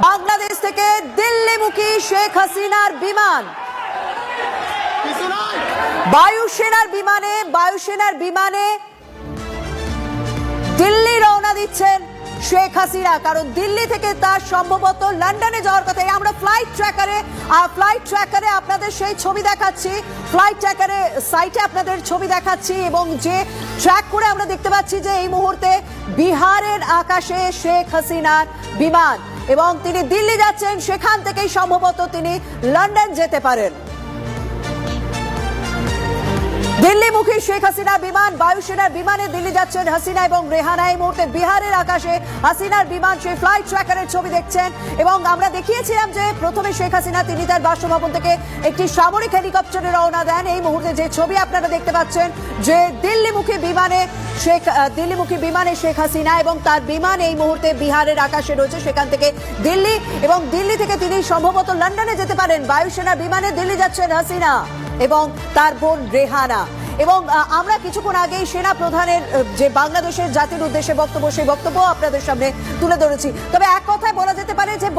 বাংলাদেশ থেকে দিল্লিমুখী শেখ হাসিনার বিমান বায়ুসেনার বিমানে দিল্লি রওনা দিচ্ছেন শেখ হাসিনা। কারণ দিল্লি থেকে তার সম্ভবত লন্ডনে যাওয়ার কথা। আমরা ফ্লাইট ট্র্যাকারে আপনাদের সেই ছবি দেখাচ্ছি, ফ্লাইট ট্র্যাকারে সাইটে আপনাদের ছবি দেখাচ্ছি এবং যে ট্র্যাক করে আমরা দেখতে পাচ্ছি যে এই মুহূর্তে বিহারের আকাশে শেখ হাসিনার বিমান এবং তিনি দিল্লি যাচ্ছেন। সেখান থেকেই সম্ভবত তিনি লন্ডন যেতে পারেন। দিল্লিমুখী শেখ হাসিনা বিমান, বায়ুসেনার বিমানে দিল্লি যাচ্ছেন হাসিনা এবং রেহানা। এই মুহূর্তে বিহারের আকাশে হাসিনার বিমান, সেই ফ্লাইট ট্র্যাকারের ছবি দেখছেন এবং আমরা দেখিয়েছিলাম যে প্রথমে শেখ হাসিনা তিনি তার বাসভবন থেকে একটি সামরিক হেলিকপ্টারে রওনা দেন। এই মুহূর্তে যে ছবি আপনারা দেখতে পাচ্ছেন যে দিল্লিমুখী বিমানে শেখ হাসিনা এবং তার বিমান এই মুহূর্তে বিহারের আকাশে রয়েছে। সেখান থেকে দিল্লি এবং দিল্লি থেকে তিনি সম্ভবত লন্ডনে যেতে পারেন। বায়ুসেনার বিমানে দিল্লি যাচ্ছেন হাসিনা এবং তার বোন রেহানা। এবং আমরা কিছুক্ষণ আগেই সেনা প্রধানের যে বাংলাদেশের জাতির উদ্দেশ্যে বক্তব্য, সেই বক্তব্য আপনাদের সামনে তুলে ধরেছি। তবে এক কথায় বলা যেতে পারে যে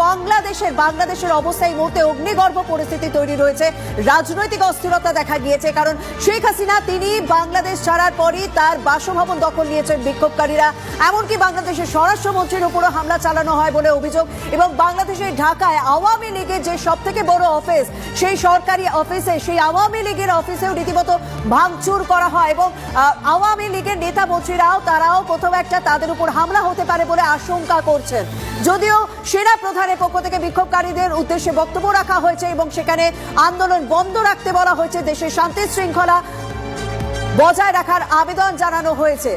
বাংলাদেশের অবস্থা এই মুহূর্তে অগ্নিগর্ভ পরিস্থিতি তৈরি রয়েছে। রাজনৈতিক অস্থিরতা দেখা গিয়েছে, কারণ শেখ হাসিনা তিনি বাংলাদেশ ছাড়ার পরই তার বাসভবন দখল নিয়েছেন বিক্ষোভকারীরা। এমনকি বাংলাদেশের স্বরাষ্ট্রমন্ত্রীর উপরও হামলা চালানো হয় বলে অভিযোগ এবং বাংলাদেশের ঢাকায় আওয়ামী লীগের যে সব থেকে বড় অফিস, সেই সরকারি অফিসে, সেই আওয়ামী লীগের অফিসেও রীতিমতো ভাঙচুর করা হয় এবং আওয়ামী লীগের নেতা মন্ত্রীরাও তারাও কোথাও একটা তাদের উপর হামলা হতে পারে বলে আশঙ্কা করছেন। যদিও সেনা প্রধানের পক্ষ থেকে বিক্ষোভকারীদের উদ্দেশ্যে বক্তব্য রাখা হয়েছে এবং সেখানে আন্দোলন বন্ধ রাখতে বলা হয়েছে, দেশের শান্তি শৃঙ্খলা বজায় রাখার আবেদন জানানো হয়েছে।